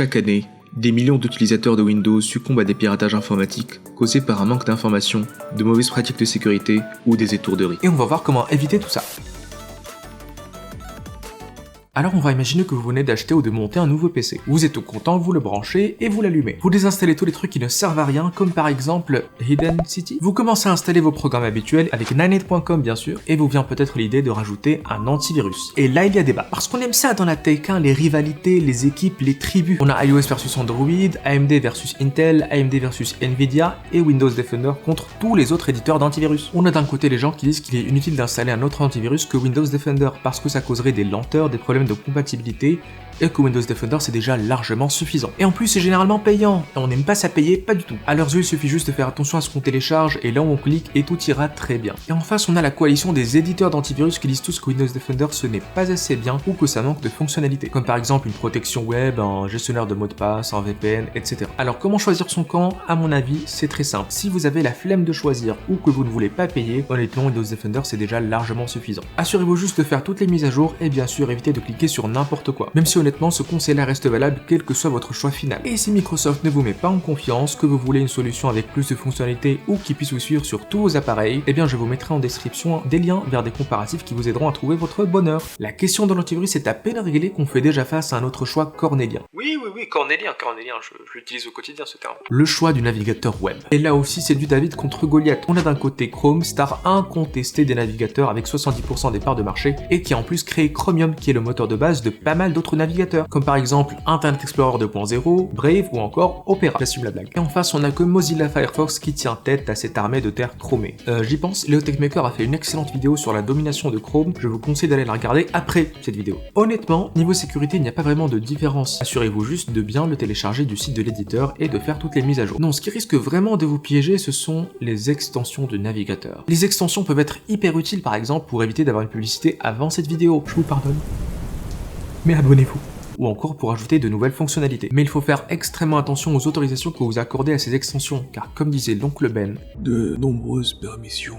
Chaque année, des millions d'utilisateurs de Windows succombent à des piratages informatiques causés par un manque d'informations, de mauvaises pratiques de sécurité ou des étourderies. Et on va voir comment éviter tout ça. Alors on va imaginer que vous venez d'acheter ou de monter un nouveau PC. Vous êtes tout content, vous le branchez et vous l'allumez. Vous désinstallez tous les trucs qui ne servent à rien, comme par exemple Hidden City. Vous commencez à installer vos programmes habituels avec 9gag.com bien sûr, et vous vient peut-être l'idée de rajouter un antivirus. Et là il y a débat. Parce qu'on aime ça dans la tech, les rivalités, les équipes, les tribus. On a iOS versus Android, AMD versus Intel, AMD versus Nvidia et Windows Defender contre tous les autres éditeurs d'antivirus. On a d'un côté les gens qui disent qu'il est inutile d'installer un autre antivirus que Windows Defender parce que ça causerait des lenteurs, des problèmes de compatibilité et que Windows Defender c'est déjà largement suffisant. Et en plus c'est généralement payant, et on n'aime pas ça payer, pas du tout. À leurs yeux il suffit juste de faire attention à ce qu'on télécharge et là où on clique et tout ira très bien. Et en face on a la coalition des éditeurs d'antivirus qui disent tous que Windows Defender ce n'est pas assez bien ou que ça manque de fonctionnalités, comme par exemple une protection web, un gestionnaire de mots de passe, un VPN, etc. Alors comment choisir son camp? À mon avis c'est très simple. Si vous avez la flemme de choisir ou que vous ne voulez pas payer, honnêtement Windows Defender c'est déjà largement suffisant. Assurez-vous juste de faire toutes les mises à jour et bien sûr évitez de cliquer sur n'importe quoi. Même si honnêtement ce conseil-là reste valable quel que soit votre choix final. Et si Microsoft ne vous met pas en confiance, que vous voulez une solution avec plus de fonctionnalités ou qui puisse vous suivre sur tous vos appareils, eh bien je vous mettrai en description des liens vers des comparatifs qui vous aideront à trouver votre bonheur. La question de l'antivirus est à peine réglée qu'on fait déjà face à un autre choix cornélien. Oui, cornélien, je l'utilise au quotidien ce terme. Le choix du navigateur web. Et là aussi c'est du David contre Goliath. On a d'un côté Chrome, star incontesté des navigateurs avec 70% des parts de marché et qui a en plus créé Chromium qui est le moteur de base de pas mal d'autres navigateurs, comme par exemple Internet Explorer 2.0, Brave ou encore Opera. J'assume la blague. Et en face on a que Mozilla Firefox qui tient tête à cette armée de terre chromée. J'y pense, Leo Techmaker a fait une excellente vidéo sur la domination de Chrome, je vous conseille d'aller la regarder après cette vidéo. Honnêtement, niveau sécurité il n'y a pas vraiment de différence. Assurez-vous juste de bien le télécharger du site de l'éditeur et de faire toutes les mises à jour. Non, ce qui risque vraiment de vous piéger ce sont les extensions de navigateur. Les extensions peuvent être hyper utiles par exemple pour éviter d'avoir une publicité avant cette vidéo. Je vous pardonne. Mais abonnez-vous. Ou encore pour ajouter de nouvelles fonctionnalités. Mais il faut faire extrêmement attention aux autorisations que vous accordez à ces extensions, car comme disait l'oncle Ben, de nombreuses permissions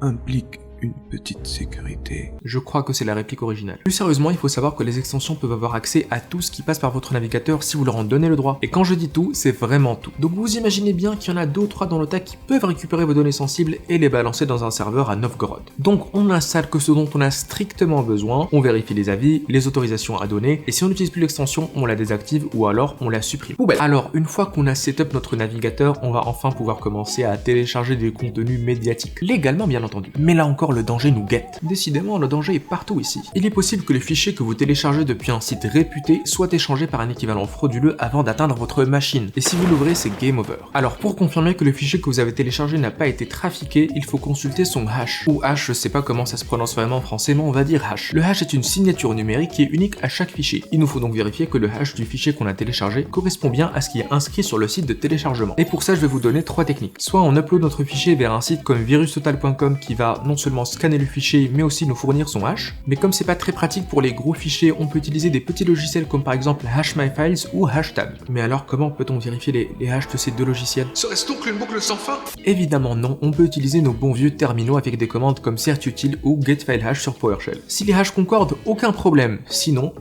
impliquent une petite sécurité. Je crois que c'est la réplique originale. Plus sérieusement, il faut savoir que les extensions peuvent avoir accès à tout ce qui passe par votre navigateur si vous leur en donnez le droit. Et quand je dis tout, c'est vraiment tout. Donc vous imaginez bien qu'il y en a 2 ou 3 dans le tas qui peuvent récupérer vos données sensibles et les balancer dans un serveur à Novgorod. Donc on installe que ce dont on a strictement besoin, on vérifie les avis, les autorisations à donner, et si on n'utilise plus l'extension, on la désactive ou alors on la supprime. Poubelle. Alors une fois qu'on a setup notre navigateur, on va enfin pouvoir commencer à télécharger des contenus médiatiques. Légalement bien entendu. Mais là encore le danger nous guette. Décidément, le danger est partout ici. Il est possible que les fichiers que vous téléchargez depuis un site réputé soient échangés par un équivalent frauduleux avant d'atteindre votre machine. Et si vous l'ouvrez, c'est game over. Alors pour confirmer que le fichier que vous avez téléchargé n'a pas été trafiqué, il faut consulter son hash. Ou hash, je sais pas comment ça se prononce vraiment en français, mais on va dire hash. Le hash est une signature numérique qui est unique à chaque fichier. Il nous faut donc vérifier que le hash du fichier qu'on a téléchargé correspond bien à ce qui est inscrit sur le site de téléchargement. Et pour ça, je vais vous donner 3 techniques. Soit on upload notre fichier vers un site comme virustotal.com qui va non seulement scanner le fichier mais aussi nous fournir son hash, mais comme c'est pas très pratique pour les gros fichiers, on peut utiliser des petits logiciels comme par exemple HashMyFiles ou HashTab. Mais alors comment peut-on vérifier les hashes de ces 2 logiciels? Serait-ce donc une boucle sans fin? Évidemment non, on peut utiliser nos bons vieux terminaux avec des commandes comme certutil ou getFileHash sur PowerShell. Si les hashes concordent, aucun problème, sinon...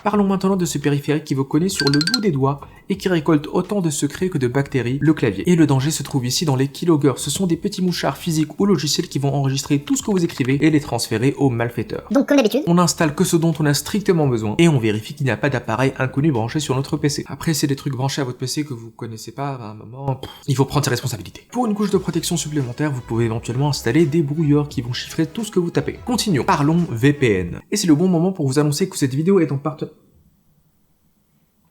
Parlons maintenant de ce périphérique qui vous connaît sur le bout des doigts et qui récolte autant de secrets que de bactéries, le clavier. Et le danger se trouve ici dans les keyloggers. Ce sont des petits mouchards physiques ou logiciels qui vont enregistrer tout ce que vous écrivez et les transférer aux malfaiteurs. Donc comme d'habitude, on installe que ce dont on a strictement besoin et on vérifie qu'il n'y a pas d'appareil inconnu branché sur notre PC. Après c'est des trucs branchés à votre PC que vous connaissez pas à un moment, il faut prendre ses responsabilités. Pour une couche de protection supplémentaire, vous pouvez éventuellement installer des brouilleurs qui vont chiffrer tout ce que vous tapez. Continuons. Parlons VPN. Et c'est le bon moment pour vous annoncer que cette vidéo est en partenariat.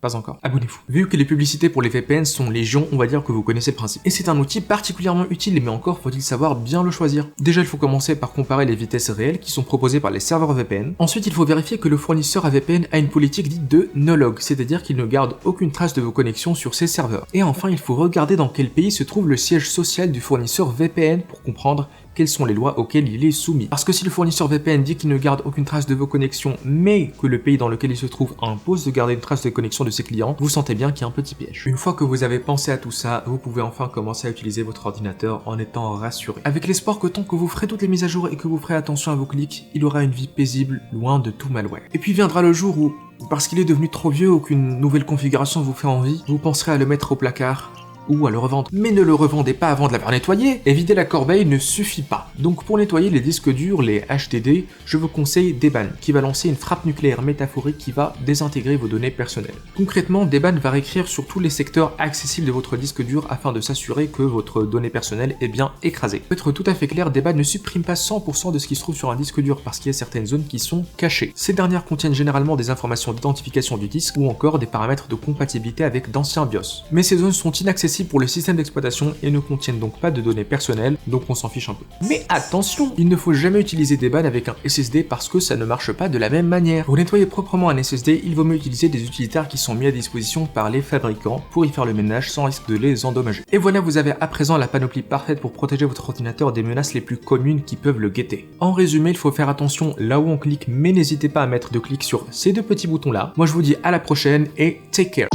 Pas encore. Abonnez-vous. Vu que les publicités pour les VPN sont légion, on va dire que vous connaissez le principe. Et c'est un outil particulièrement utile, mais encore faut-il savoir bien le choisir. Déjà, il faut commencer par comparer les vitesses réelles qui sont proposées par les serveurs VPN. Ensuite, il faut vérifier que le fournisseur à VPN a une politique dite de no-log, c'est-à-dire qu'il ne garde aucune trace de vos connexions sur ses serveurs. Et enfin, il faut regarder dans quel pays se trouve le siège social du fournisseur VPN pour comprendre quelles sont les lois auxquelles il est soumis. Parce que si le fournisseur VPN dit qu'il ne garde aucune trace de vos connexions, mais que le pays dans lequel il se trouve impose de garder une trace de connexion de ses clients, vous sentez bien qu'il y a un petit piège. Une fois que vous avez pensé à tout ça, vous pouvez enfin commencer à utiliser votre ordinateur en étant rassuré. Avec l'espoir que tant que vous ferez toutes les mises à jour et que vous ferez attention à vos clics, il aura une vie paisible, loin de tout malware. Et puis viendra le jour où, parce qu'il est devenu trop vieux ou qu'une nouvelle configuration vous fait envie, vous penserez à le mettre au placard ou à le revendre. Mais ne le revendez pas avant de l'avoir nettoyé, et vider la corbeille ne suffit pas. Donc pour nettoyer les disques durs, les HDD, je vous conseille Deban, qui va lancer une frappe nucléaire métaphorique qui va désintégrer vos données personnelles. Concrètement, Deban va réécrire sur tous les secteurs accessibles de votre disque dur afin de s'assurer que votre donnée personnelle est bien écrasée. Pour être tout à fait clair, Deban ne supprime pas 100% de ce qui se trouve sur un disque dur parce qu'il y a certaines zones qui sont cachées. Ces dernières contiennent généralement des informations d'identification du disque ou encore des paramètres de compatibilité avec d'anciens BIOS. Mais ces zones sont inaccessibles pour le système d'exploitation et ne contiennent donc pas de données personnelles, donc on s'en fiche un peu. Mais attention, il ne faut jamais utiliser Deban avec un SSD parce que ça ne marche pas de la même manière. Pour nettoyer proprement un SSD, il vaut mieux utiliser des utilitaires qui sont mis à disposition par les fabricants pour y faire le ménage sans risque de les endommager. Et voilà, vous avez à présent la panoplie parfaite pour protéger votre ordinateur des menaces les plus communes qui peuvent le guetter. En résumé, il faut faire attention là où on clique, mais n'hésitez pas à mettre de clic sur ces deux petits boutons là. Moi je vous dis à la prochaine et take care.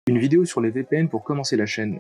Une vidéo sur les VPN pour commencer la chaîne.